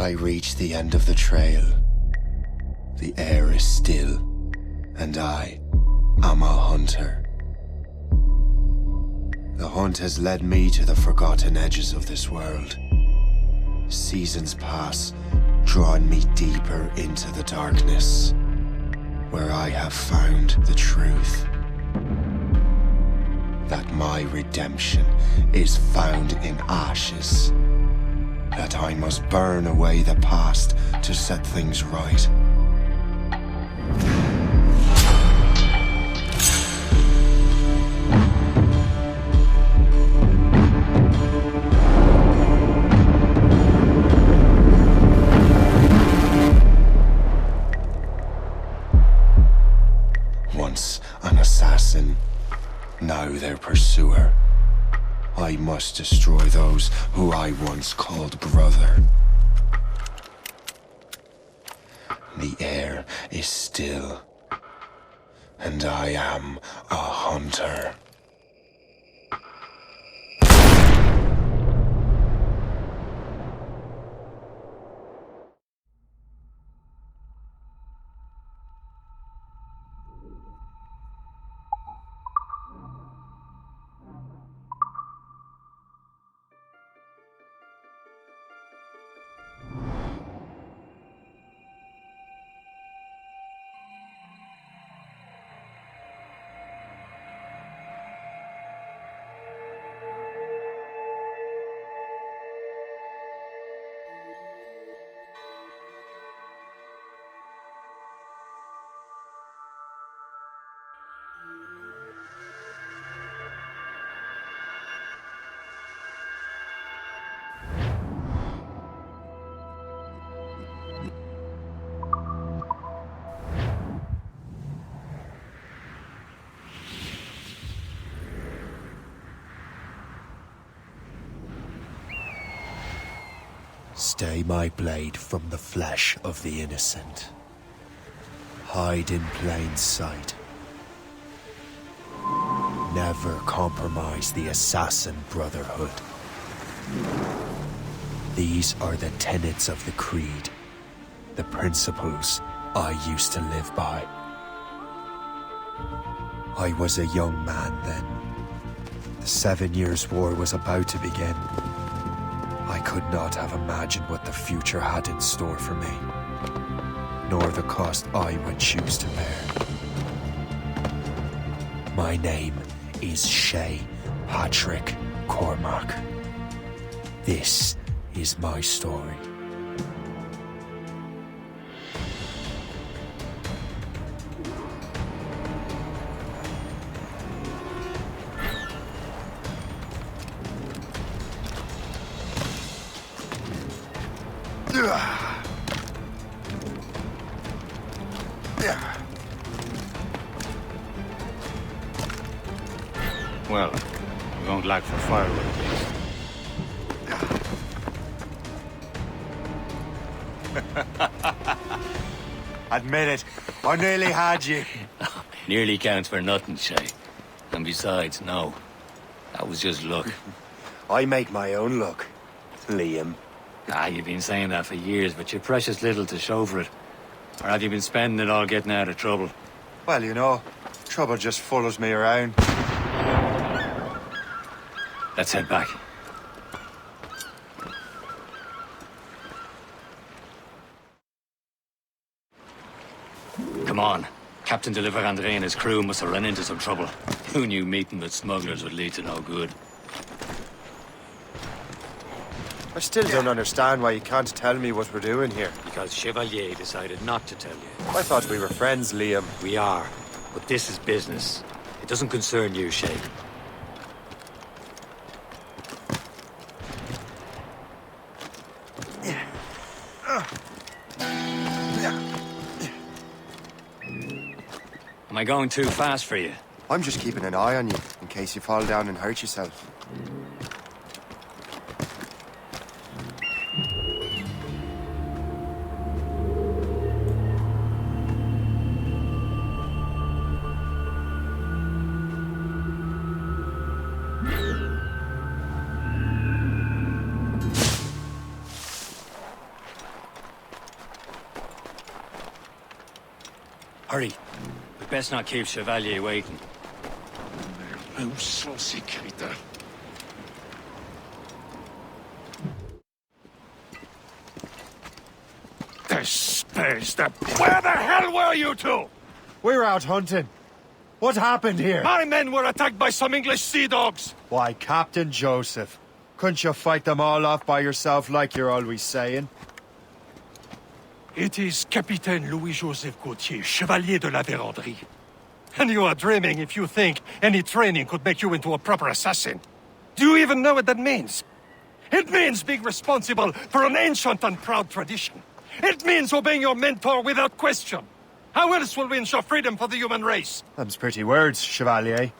I reach the end of the trail. The air is still, and I am a hunter. The hunt has led me to the forgotten edges of this world. Seasons pass, drawing me deeper into the darkness, where I have found the truth. That my redemption is found in ashes. That I must burn away the past to set things right. Once an assassin, now their pursuer. I must destroy those who I once called brother. The air is still, and I am a hunter. Stay my blade from the flesh of the innocent. Hide in plain sight. Never compromise the assassin brotherhood. These are the tenets of the creed, the principles I used to live by. I was a young man then. The 7 Years' War was about to begin. I could not have imagined what the future had in store for me, nor the cost I would choose to bear. My name is Shay Patrick Cormac. This is my story. Well, we won't lack for firewood at least. Admit it, I nearly had you. Nearly counts for nothing, Shay. And besides, no. That was just luck. I make my own luck, Liam. You've been saying that for years, but you've precious little to show for it. Or have you been spending it all getting out of trouble? Well, you know, trouble just follows me around. Let's head back. Come on. Captain de Liverandre and his crew must have run into some trouble. Who knew meeting with smugglers would lead to no good? I still don't understand why you can't tell me what we're doing here. Because Chevalier decided not to tell you. I thought we were friends, Liam. We are. But this is business. It doesn't concern you, Shay. Am I going too fast for you? I'm just keeping an eye on you, in case you fall down and hurt yourself. Hurry. We best not keep Chevalier waiting. Où sont ces crétins? Where the hell were you two? We're out hunting. What happened here? My men were attacked by some English sea dogs. Why, Captain Joseph. Couldn't you fight them all off by yourself like you're always saying? It is Capitaine Louis-Joseph Gauthier, Chevalier de la Vérendrye. And you are dreaming if you think any training could make you into a proper assassin. Do you even know what that means? It means being responsible for an ancient and proud tradition. It means obeying your mentor without question. How else will we ensure freedom for the human race? Them's pretty words, Chevalier.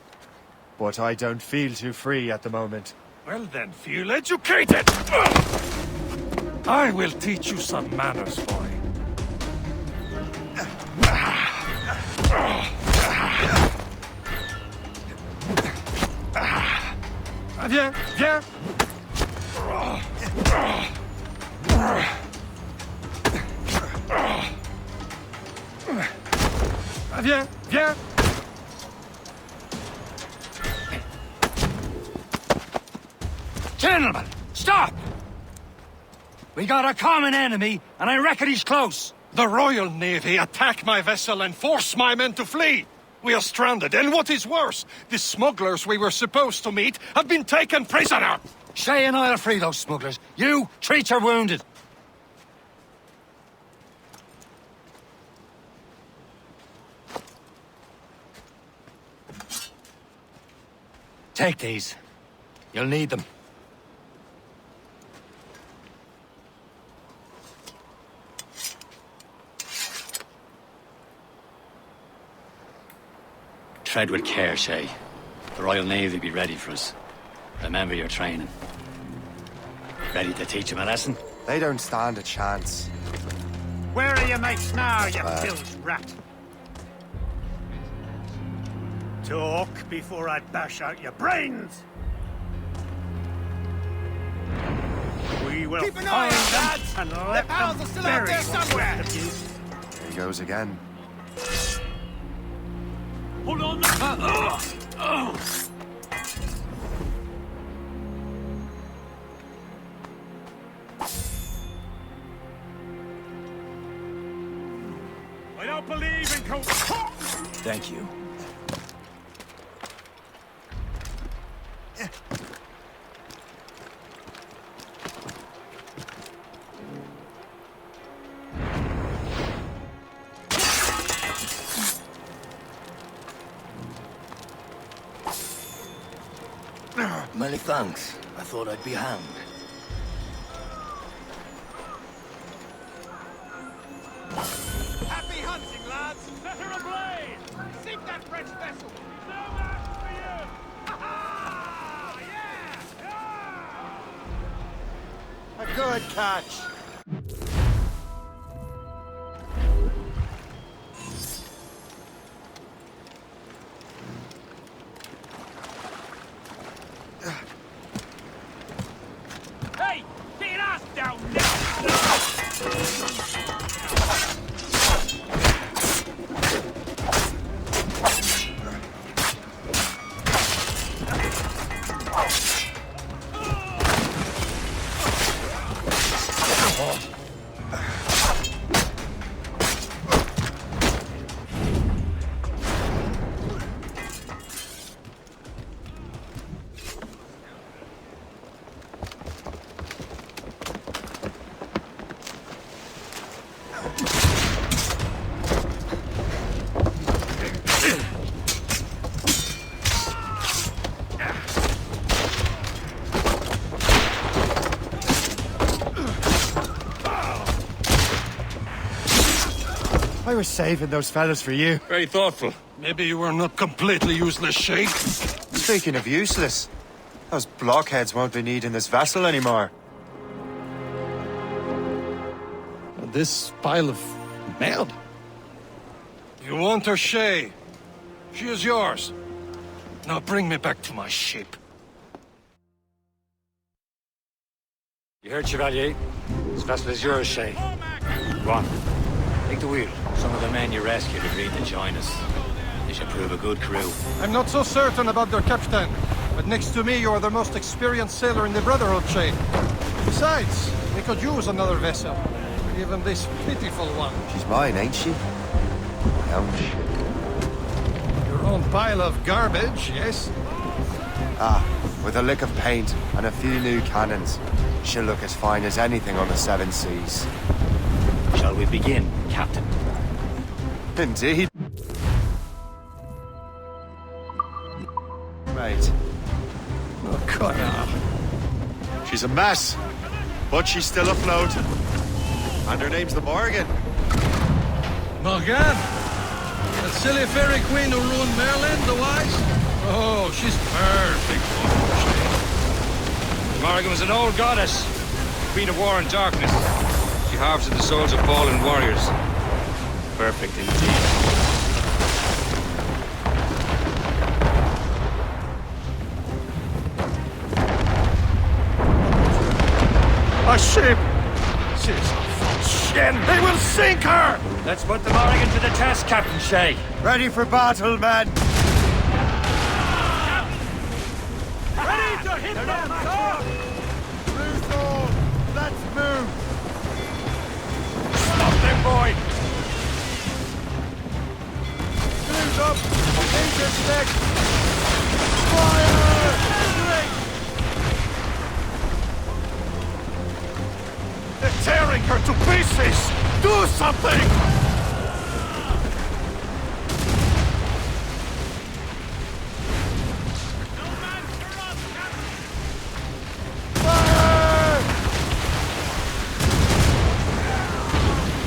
But I don't feel too free at the moment. Well then, feel educated! I will teach you some manners, boy. Viens, viens! Viens, viens! Gentlemen, stop! We got a common enemy, and I reckon he's close. The Royal Navy attack my vessel and force my men to flee. We are stranded, and what is worse, the smugglers we were supposed to meet have been taken prisoner. Shay and I'll free those smugglers. You, treat your wounded. Take these. You'll need them. Tread with care, Shay. The Royal Navy be ready for us. Remember your training. Ready to teach them a lesson? They don't stand a chance. Where are your mates now, you bilge rat? Talk before I bash out your brains! We will Keep an eye out, find them lads! and The let pals them are still out bury there what's somewhere! left of you. There he goes again. Hold on! I don't believe in Thank you. Many thanks. I thought I'd be hanged. Happy hunting, lads! Set her ablaze! Sink that French vessel! No match for you! Ha-ha! Yeah! A good catch. Hey! Get your ass down now! I was saving those fellas for you. Very thoughtful. Maybe you were not completely useless, Shay. Speaking of useless, those blockheads won't be needing this vessel anymore. This pile of mail? You want her, Shay? She is yours. Now bring me back to my ship. You heard, Chevalier? This vessel is yours, Shay. Go on. Take the wheel. Some of the men you rescued agreed to join us. They should prove a good crew. I'm not so certain about their captain, but next to me you are the most experienced sailor in the Brotherhood chain. Besides, we could use another vessel. Even this pitiful one. She's mine, ain't she? Ouch. Your own pile of garbage, yes? Ah, with a lick of paint and a few new cannons. She'll look as fine as anything on the Seven Seas. Shall we begin, Captain? Indeed. Mate. Oh, connard. She's a mess, but she's still afloat. And her name's the Morgan. Morgan? That silly fairy queen who ruined Merlin, the wise? Oh, she's perfect for Morrigan was an old goddess, queen of war and darkness. She harvested the souls of fallen warriors. Perfect indeed. a ship! She's a full shin! They will sink her! Let's put the Morrigan to the test, Captain Shay. Ready for battle, men! Ready to hit them, sir! Loose all! Let's move! Stop them, boy! Cruise up! Agent's next! Fire! They're tearing her to pieces! Do something!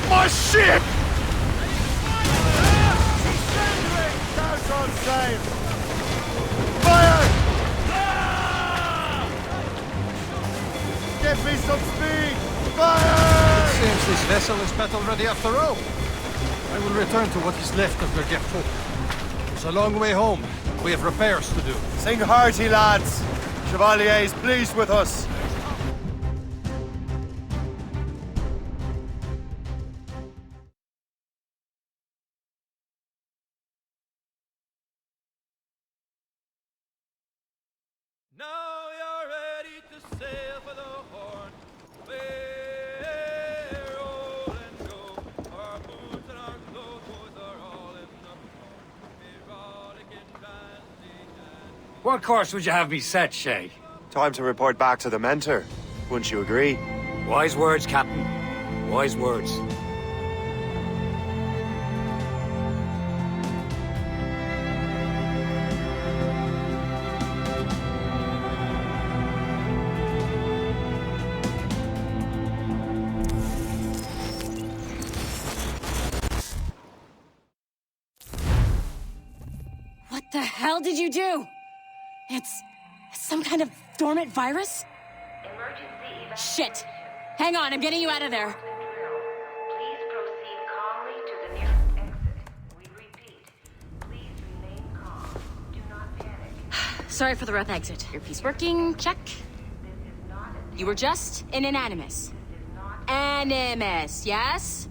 My ship! House on sail! Fire! Give me some speed! Fire! It seems this vessel is battle ready after all. I will return to what is left of Gergerfo. It's a long way home. We have repairs to do. Sing hearty, lads! Chevalier is pleased with us. Now you're ready to sail for the Horn. We're roll and go. Our boots and our clothes are all in the rollicking transit. What course would you have me set, Shay? Time to report back to the mentor. Wouldn't you agree? Wise words, Captain. Wise words. What the hell did you do? It's some kind of dormant virus? Shit! Hang on, I'm getting you out of there. Please proceed calmly to the nearest exit. We repeat, please remain calm. Do not panic. Sorry for the rough exit. Earpiece working, check. This is not a You were just in an animus. Animus, yes?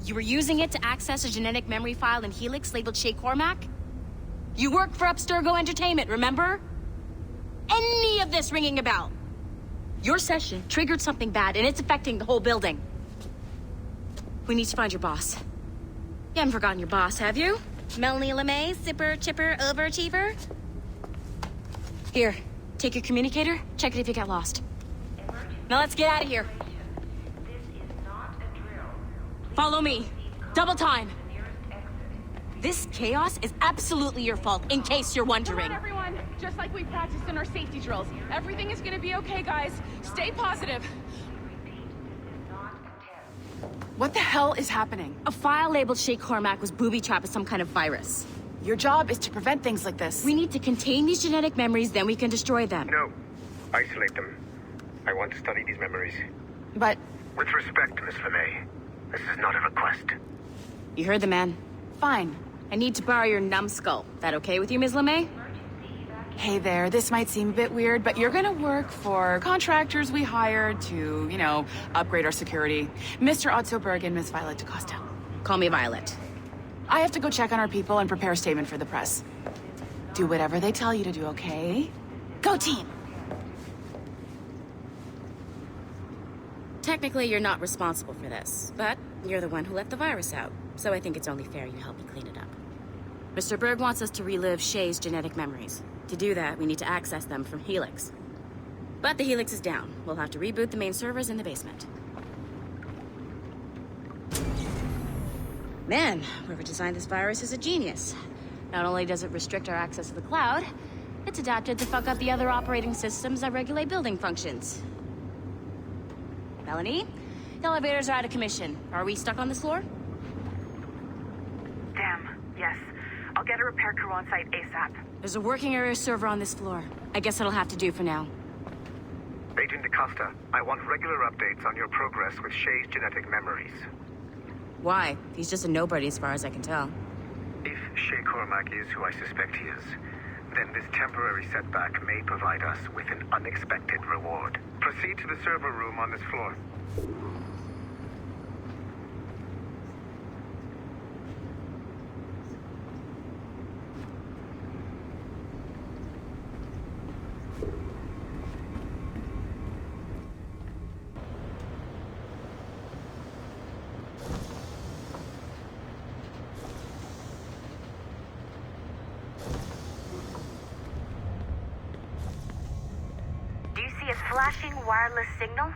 You were using it to access a genetic memory file in Helix labeled Shay Cormac? You work for Abstergo Entertainment, remember? Any of this ringing a bell? Your session triggered something bad, and it's affecting the whole building. We need to find your boss. You haven't forgotten your boss, have you? Melanie LeMay, zipper, chipper, overachiever? Here, take your communicator, check it if you got lost. Now let's get out of here. This is not a drill. Follow me. Double time. The nearest exit. This chaos is absolutely your fault, in case you're wondering. Come on, everyone. Just like we practiced in our safety drills. Everything is gonna be okay, guys. Stay positive. Repeat, this is not a test. What the hell is happening? A file labeled Shay Cormac was booby-trapped with some kind of virus. Your job is to prevent things like this. We need to contain these genetic memories, then we can destroy them. No. Isolate them. I want to study these memories. But With respect, Miss LeMay, this is not a request. You heard the man. fine. I need to borrow your numbskull. That okay with you, Ms. LeMay? Hey there, this might seem a bit weird, but you're gonna work for contractors we hired to, upgrade our security. Mr. Otto Berg and Miss Violet DaCosta. Call me Violet. I have to go check on our people and prepare a statement for the press. Do whatever they tell you to do, okay? Go team! Technically, you're not responsible for this, but you're the one who let the virus out, so I think it's only fair you help me clean it up. Mr. Berg wants us to relive Shay's genetic memories. To do that, we need to access them from Helix. But the Helix is down. We'll have to reboot the main servers in the basement. Man, whoever designed this virus is a genius. Not only does it restrict our access to the cloud, it's adapted to fuck up the other operating systems that regulate building functions. Melanie, the elevators are out of commission. Are we stuck on this floor? Damn, yes. I'll get a repair crew on site ASAP. There's a working area server on this floor. I guess that'll have to do for now. Agent DaCosta, I want regular updates on your progress with Shay's genetic memories. Why? He's just a nobody as far as I can tell. If Shay Cormac is who I suspect he is, then this temporary setback may provide us with an unexpected reward. Proceed to the server room on this floor. Flashing wireless signal?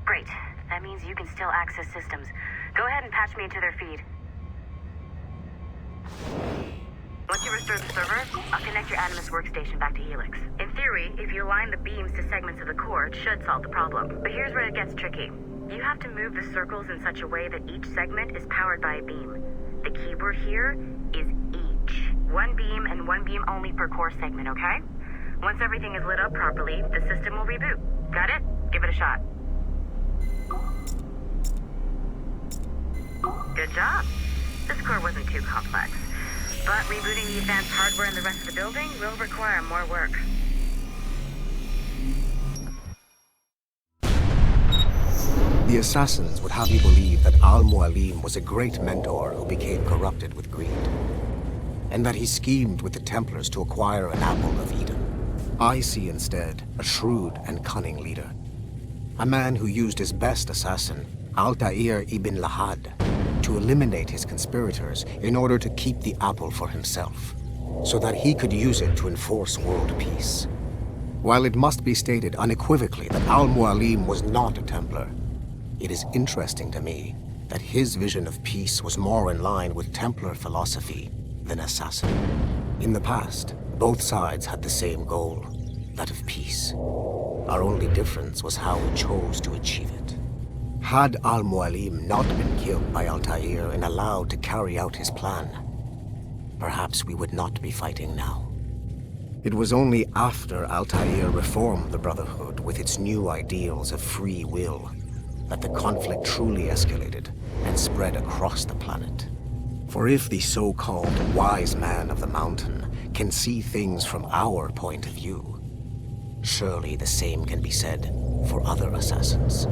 Great. That means you can still access systems. Go ahead and patch me into their feed. Once you restore the server, I'll connect your Animus workstation back to Helix. In theory, if you align the beams to segments of the core, it should solve the problem. But here's where it gets tricky. You have to move the circles in such a way that each segment is powered by a beam. The keyword here is each. One beam and one beam only per core segment, okay? Once everything is lit up properly, the system will reboot. Got it? Give it a shot. Good job. This core wasn't too complex. But rebooting the advanced hardware in the rest of the building will require more work. The assassins would have you believe that Al-Mualim was a great mentor who became corrupted with greed, and that he schemed with the Templars to acquire an apple of Eden. I see instead a shrewd and cunning leader. A man who used his best assassin, Altair ibn Lahad, to eliminate his conspirators in order to keep the apple for himself, so that he could use it to enforce world peace. While it must be stated unequivocally that Al-Mualim was not a Templar, it is interesting to me that his vision of peace was more in line with Templar philosophy than assassin. In the past, both sides had the same goal, that of peace. Our only difference was how we chose to achieve it. Had Al-Mualim not been killed by Altair and allowed to carry out his plan, perhaps we would not be fighting now. It was only after Altair reformed the Brotherhood with its new ideals of free will that the conflict truly escalated and spread across the planet. For if the so-called wise man of the mountain can see things from our point of view, surely the same can be said for other assassins.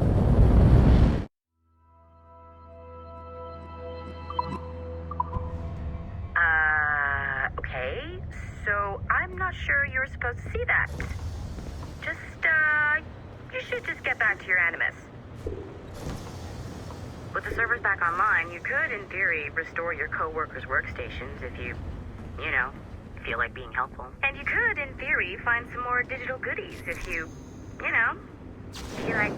Okay. So I'm not sure you're supposed to see that. You should just get back to your Animus. With the servers back online, you could, in theory, restore your co-workers' workstations if you feel like being helpful. And you could, in theory, find some more digital goodies if you feel like...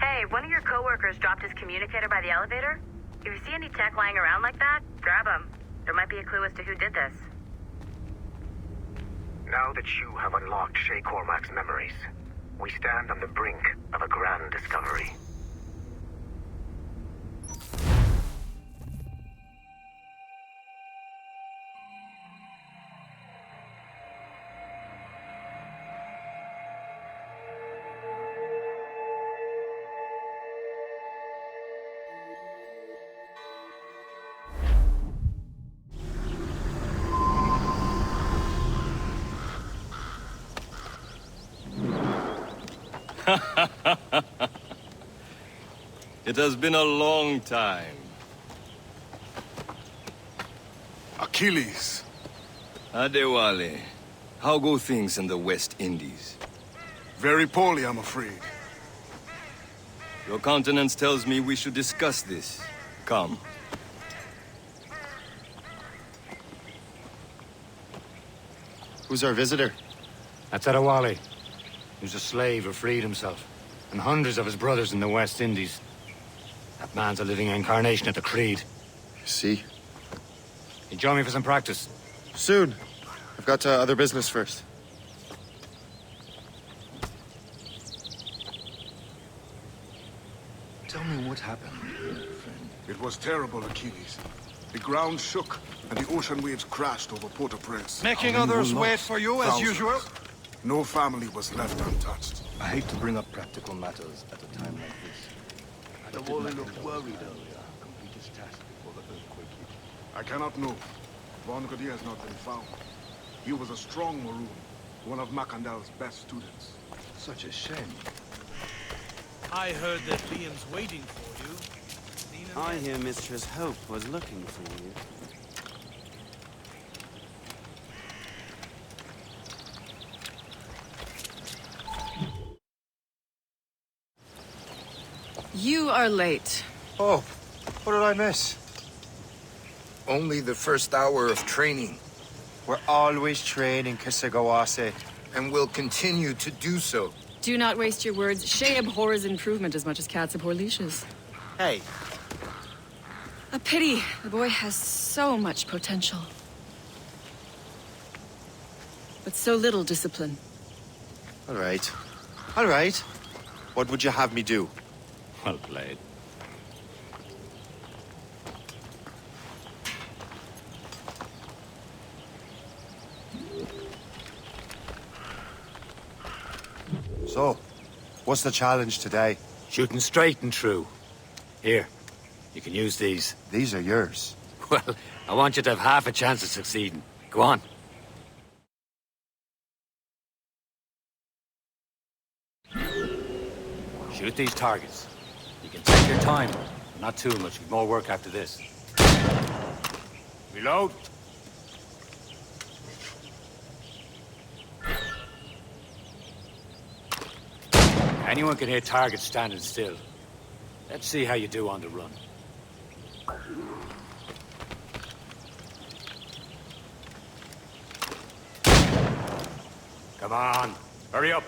Hey, one of your coworkers dropped his communicator by the elevator. If you see any tech lying around like that, grab him. There might be a clue as to who did this. Now that you have unlocked Shay Cormac's memories, we stand on the brink of a grand discovery. It has been a long time. Achilles. Adewale, how go things in the West Indies? Very poorly, I'm afraid. Your countenance tells me we should discuss this. Come. Who's our visitor? That's Adewale. He was a slave who freed himself. And hundreds of his brothers in the West Indies. That man's a living incarnation of the Creed. See? You join me for some practice? Soon. I've got other business first. Tell me what happened, friend. It was terrible, Achilles. The ground shook, and the ocean waves crashed over Port-au-Prince. Making others wait for you, as usual? No family was left untouched. I hate to bring up practical matters at a time like this. The Wally looked worried earlier. Complete his task before the earthquake hit. I cannot know. Von Godier has not been found. He was a strong Maroon, one of Macandal's best students. Such a shame. I heard that Liam's waiting for you. I hear Mistress Hope was looking for you. You are late. Oh, what did I miss? Only the first hour of training. We're always training, Kisagawase. And will continue to do so. Do not waste your words. Shay abhors improvement as much as cats abhor leashes. Hey. A pity. The boy has so much potential. But so little discipline. All right. All right. What would you have me do? Well played. So, what's the challenge today? Shooting straight and true. Here, you can use these. These are yours. Well, I want you to have half a chance of succeeding. Go on. Shoot these targets. You can take your time, but not too much. We've more work after this. Reload. Anyone can hit targets standing still. Let's see how you do on the run. Come on, hurry up.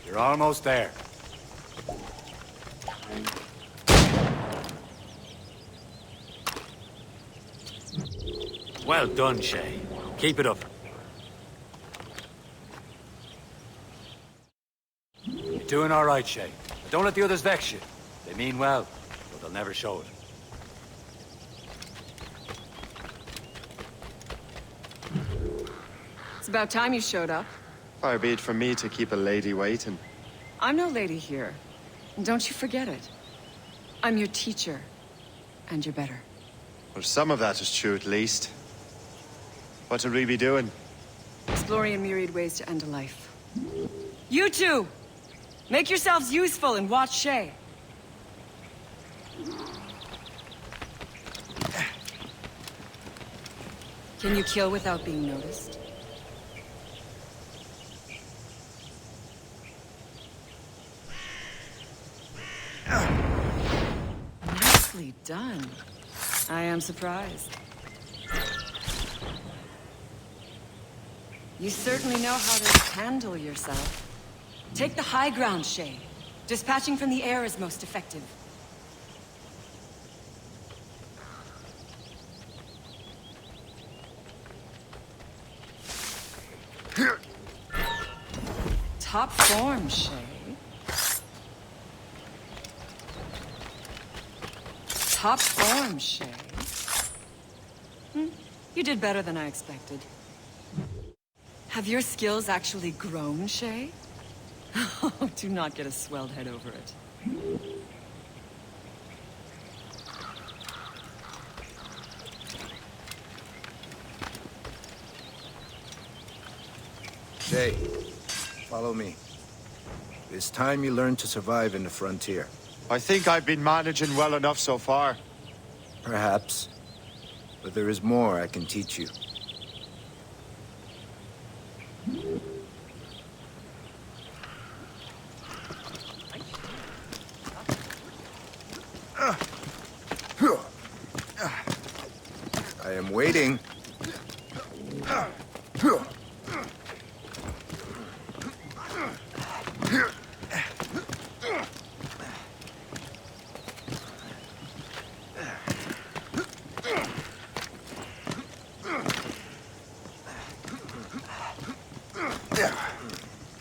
You're almost there. Well done, Shay. Keep it up. You're doing all right, Shay. But don't let the others vex you. They mean well, but they'll never show it. It's about time you showed up. Far be it from me to keep a lady waiting. I'm no lady here. And don't you forget it. I'm your teacher. And you're better. Well, some of that is true at least. What should we be doing? Exploring a myriad ways to end a life. You two! Make yourselves useful and watch Shay. Can you kill without being noticed? Nicely done. I am surprised. You certainly know how to handle yourself. Take the high ground, Shay. Dispatching from the air is most effective. Top form, Shay. Top form, Shay. You did better than I expected. Have your skills actually grown, Shay? Oh, do not get a swelled head over it. Shay, follow me. It's time you learn to survive in the frontier. I think I've been managing well enough so far. Perhaps. But there is more I can teach you. I am waiting.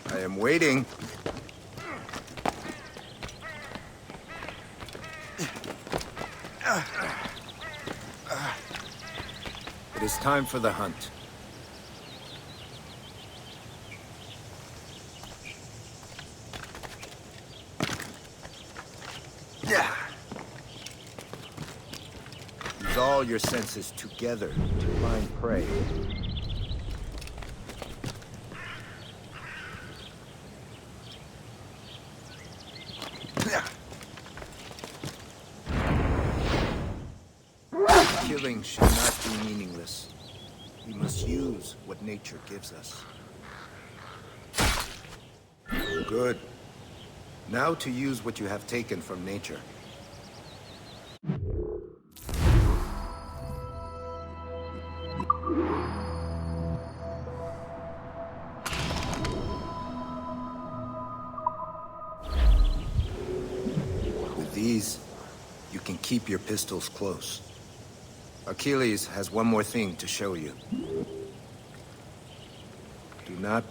I am waiting. It is time for the hunt. Use all your senses together to find prey. Killing should not be meaningless. We must use what nature gives us. Good. Now to use what you have taken from nature. With these, you can keep your pistols close. Achilles has one more thing to show you. Do not...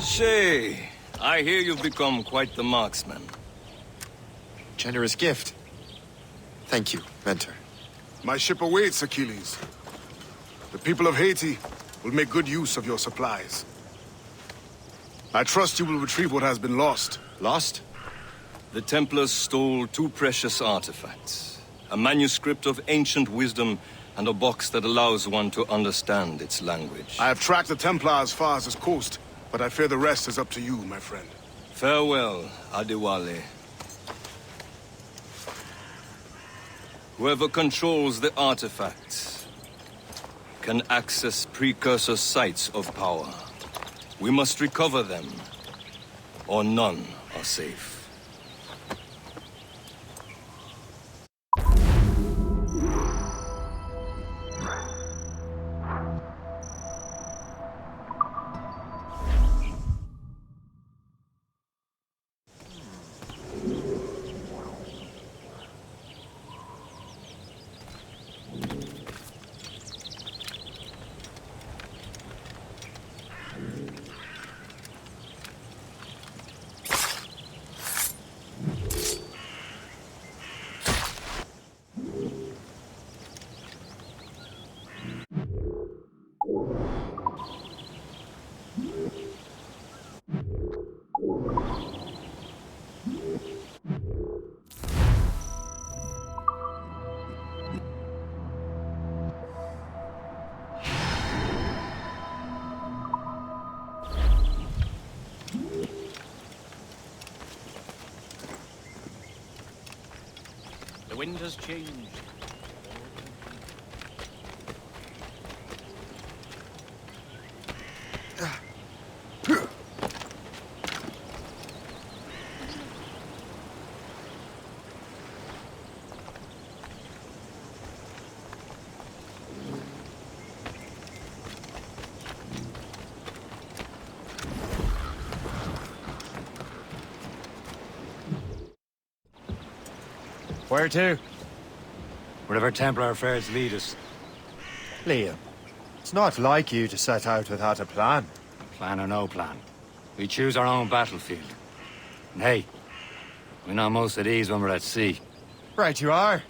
Shay, I hear you've become quite the marksman. Generous gift. Thank you, Mentor. My ship awaits, Achilles. The people of Haiti will make good use of your supplies. I trust you will retrieve what has been lost. Lost? The Templars stole 2 precious artifacts. A manuscript of ancient wisdom and a box that allows one to understand its language. I have tracked the Templar as far as this coast, but I fear the rest is up to you, my friend. Farewell, Adewale. Whoever controls the artifacts can access precursor sites of power. We must recover them, or none are safe. wind has changed. Where to? Wherever Templar affairs lead us. Liam, it's not like you to set out without a plan. Plan or no plan. We choose our own battlefield. And hey, we know most at ease when we're at sea. Right you are.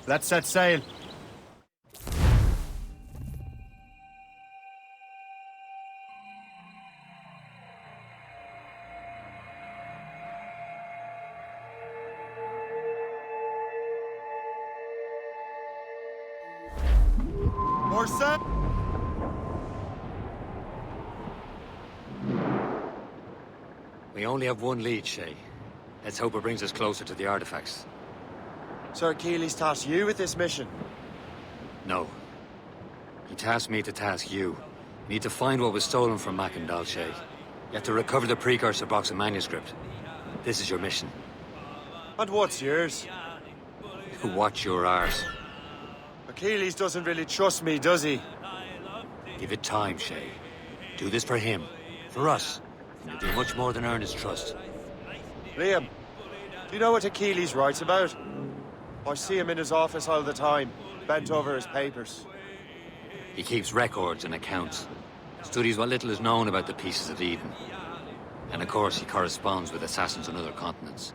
Let's set sail. More set. We only have one lead, Shay. Let's hope it brings us closer to the artifacts. Sir Achilles tasked you with this mission? No. He tasked me to task you. You need to find what was stolen from Macandal, Shay. You have to recover the precursor box of manuscript. This is your mission. And what's yours? Watch your arse. Achilles doesn't really trust me, does he? Give it time, Shay. Do this for him. For us. You'll do much more than earn his trust. Liam, do you know what Achilles writes about? I see him in his office all the time, bent over his papers. He keeps records and accounts. Studies what little is known about the Pieces of Eden. And of course, he corresponds with assassins on other continents.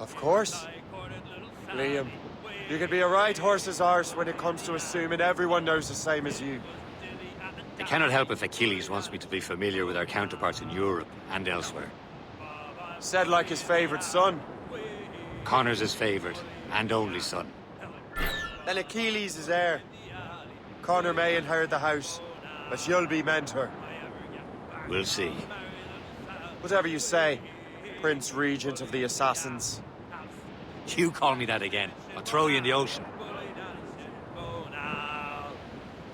Of course. Liam, you can be a right horse's arse when it comes to assuming everyone knows the same as you. I cannot help if Achilles wants me to be familiar with our counterparts in Europe and elsewhere. Said like his favorite son. Connor's his favorite and only son. Then Achilles is heir. Connor may inherit the house, but you'll be mentor. We'll see. Whatever you say, Prince Regent of the Assassins. You call me that again, I'll throw you in the ocean.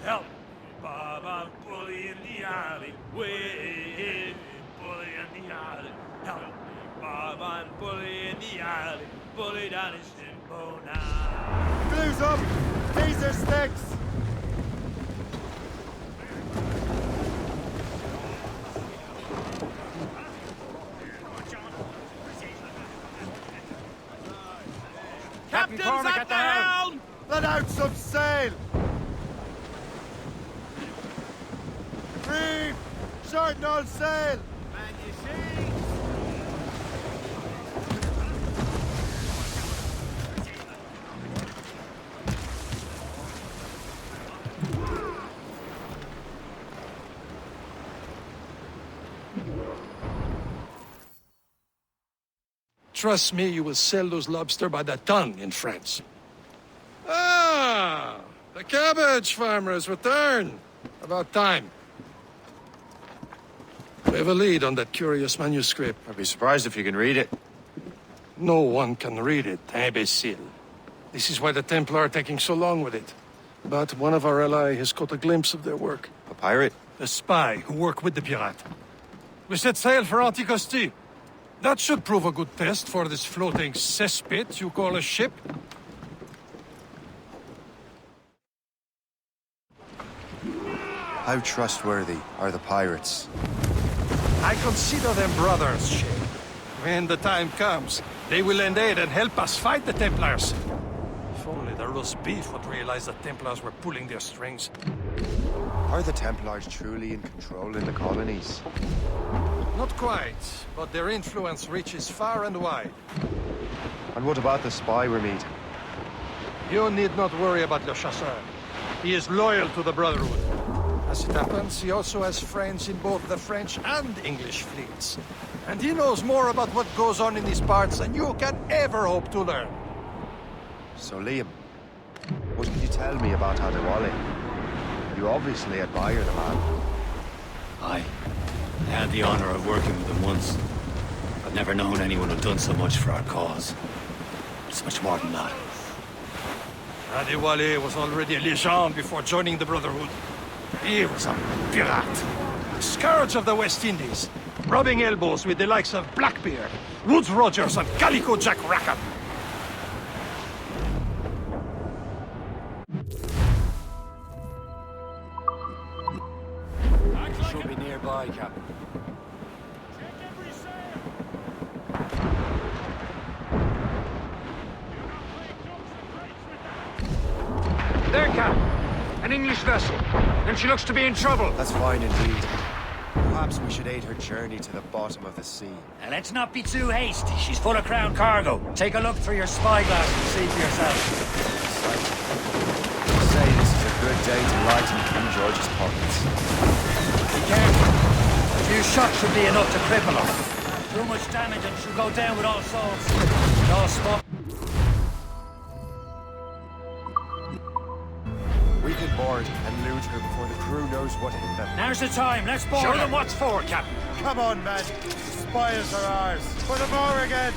Help! Baba, bully in the alley. Way, bully in the alley. Help! Baba, bully in the alley. Bully down his shinbo now. Blues up! Taser sticks! Captain's at the helm! Let out some sail! Reef! Shorten all sail! Man, you see? Trust me, you will sell those lobster by the ton in France. Ah! The cabbage farmers return. About time. We have a lead on that curious manuscript. I'd be surprised if you can read it. No one can read it, imbecile. This is why the Templar are taking so long with it. But one of our allies has caught a glimpse of their work. A pirate? A spy who worked with the pirate. We set sail for Anticosti. That should prove a good test for this floating cesspit you call a ship. How trustworthy are the pirates? I consider them brothers, Shay. When the time comes, they will lend aid and help us fight the Templars. If only the roast beef would realize the Templars were pulling their strings. Are the Templars truly in control in the colonies? Not quite, but their influence reaches far and wide. And what about the spy we're meeting? You need not worry about Le Chasseur. He is loyal to the Brotherhood. As it happens, he also has friends in both the French and English fleets. And he knows more about what goes on in these parts than you can ever hope to learn. So, Liam, what can you tell me about Adewale? You obviously admire the man. I had the honor of working with him once. I've never known anyone who'd done so much for our cause. It's much more than that. Adewale was already a legend before joining the Brotherhood. He was a pirate. Scourge of the West Indies, rubbing elbows with the likes of Blackbeard, Woodes Rogers, and Calico Jack Rackham. Should be nearby, Captain. There, Captain. An English vessel. And she looks to be in trouble. That's fine indeed. Perhaps we should aid her journey to the bottom of the sea. Now, let's not be too hasty. She's full of crown cargo. Take a look through your spyglass and see for yourself. I say this is a good day to lighten King George's pockets. Be careful. A few shots should be enough to cripple her. Too much damage and she'll go down with all souls. And all spot. We can board and loot her before the crew knows what hit them. Now's the time. Let's board Show her. them what's for, Captain. Come on, men. Spoils are ours. For the more again.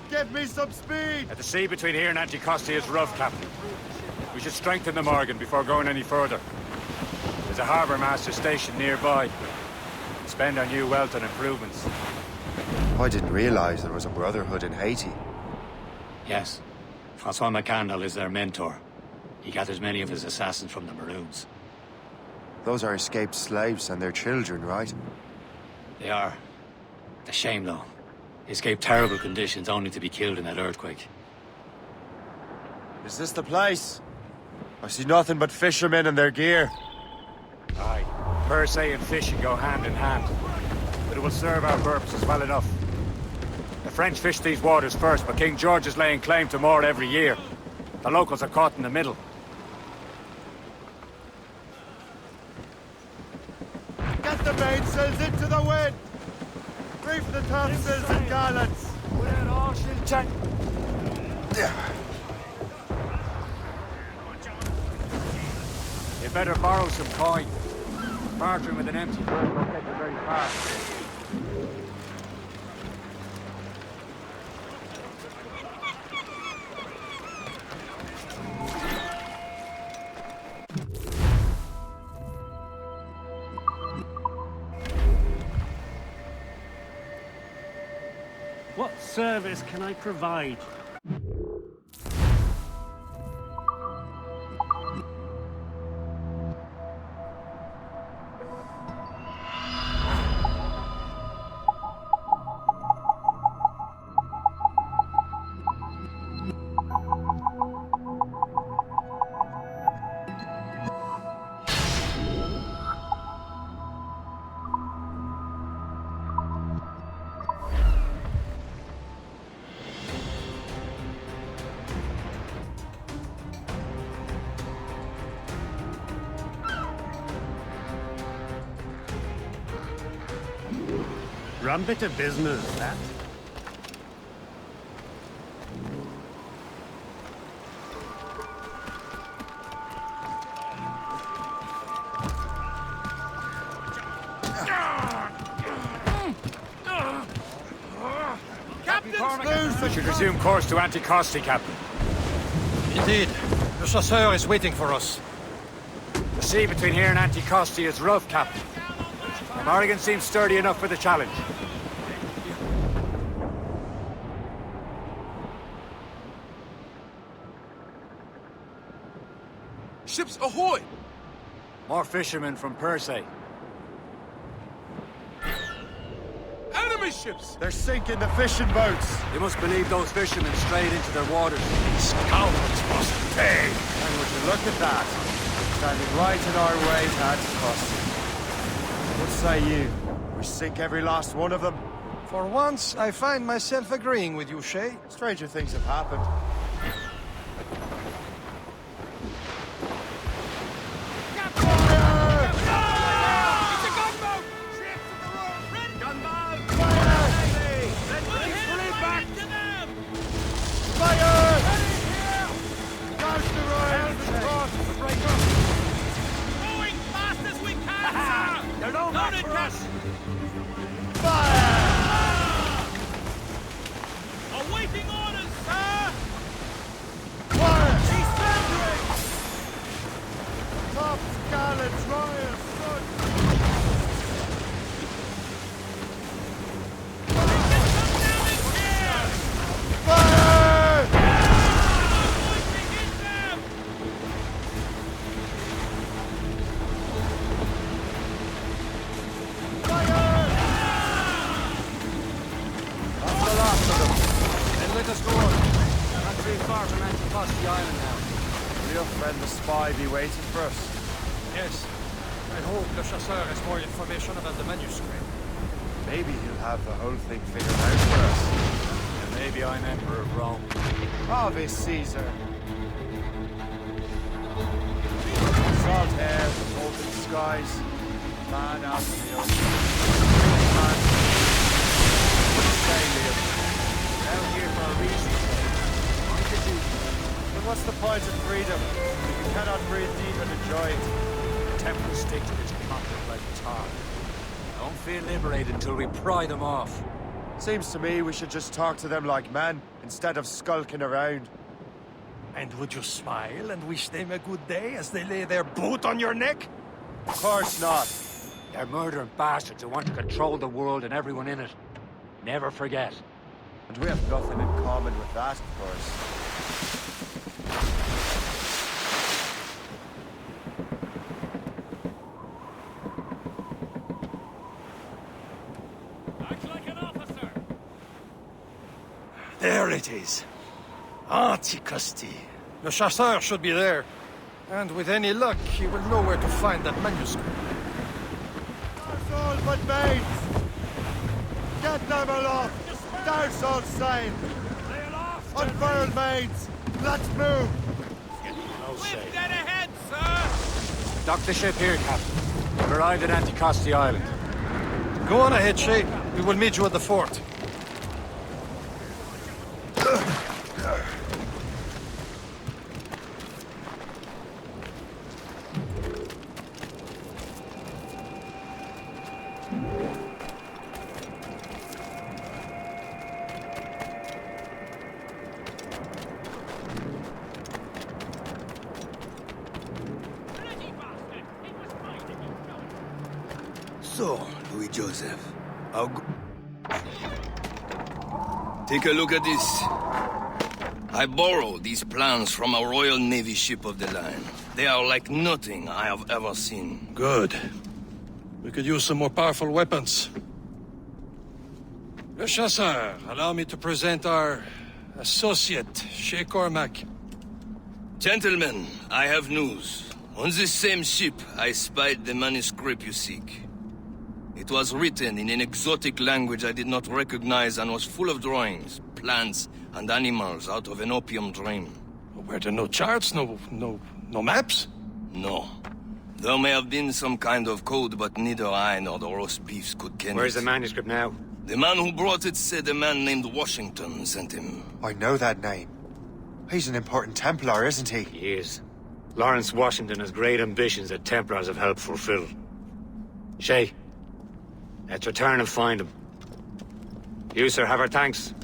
Give me some speed! The sea between here and Anticosti is rough, Captain. We should strengthen the Morgan before going any further. There's a harbour master stationed nearby. Spend our new wealth on improvements. I didn't realize there was a brotherhood in Haiti. Yes. Francois McCandle is their mentor. He gathers many of his assassins from the Maroons. Those are escaped slaves and their children, right? They are. A shame, though. They escaped terrible conditions only to be killed in that earthquake. Is this the place? I see nothing but fishermen and their gear. Aye. Per se and fishing go hand in hand. But it will serve our purposes well enough. The French fish these waters first, but King George is laying claim to more every year. The locals are caught in the middle. Get the mainsails into the wind! Reef the topsails and gallants! You better borrow some coin. Bartering with an empty purse won't get you very far. What service can I provide? Rum bit of business, that. We should resume course to Anticosti, Captain. Indeed. The chasseur is waiting for us. The sea between here and Anticosti is rough, Captain. The Morrigan seems sturdy enough for the challenge. ships, ahoy! More fishermen from Persay. Enemy ships! They're sinking the fishing boats. You must believe those fishermen strayed into their waters. Scoundrels must pay! And would you look at that? Standing right in our way to Anticosti. What say you? We sink every last one of them? For once, I find myself agreeing with you, Shay. Stranger things have happened. Awaiting orders, sir! Fire! She's surrendering! Top Scarlet Royal Anticosti Island now. Will your friend the spy be waiting for us? Yes. I hope Le Chasseur has more information about the manuscript. Maybe he'll have the whole thing figured out for us. And maybe I'm Emperor of Rome. Ave Caesar. Salt air, open skies, man out in the ocean. Man. What do you say, Liam? Down here for a reason. But what's the point of freedom if you cannot breathe deep and enjoy it? The Templars stick to this continent like tar. Don't feel liberated until we pry them off. Seems to me we should just talk to them like men, instead of skulking around. And would you smile and wish them a good day as they lay their boot on your neck? Of course not. They're murdering bastards who want to control the world and everyone in it. Never forget. And we have nothing in common with that, of course. There it is. Anticosti. Le Chasseur should be there. And with any luck, he will know where to find that manuscript. That's all but mates! Get them aloft! Douse all sail! Unfurl mates! Let's move! We're dead ahead, sir! Dock the ship here, Captain. We've arrived at Anticosti Island. Go on ahead, Shay. We will meet you at the fort. So, Louis Joseph, take a look at this. I borrowed these plans from a Royal Navy ship of the line. They are like nothing I have ever seen. Good. We could use some more powerful weapons. Le Chasseur, allow me to present our associate, Shay Cormac. Gentlemen, I have news. On this same ship, I spied the manuscript you seek. It was written in an exotic language I did not recognize and was full of drawings, plants, and animals out of an opium dream. Were there no charts, no maps? No. There may have been some kind of code, but neither I nor the roast beefs could ken Where's it. the manuscript now? The man who brought it said a man named Washington sent him. I know that name. He's an important Templar, isn't he? He is. Lawrence Washington has great ambitions that Templars have helped fulfill. Shay, let's return and find him. You, sir, have our thanks.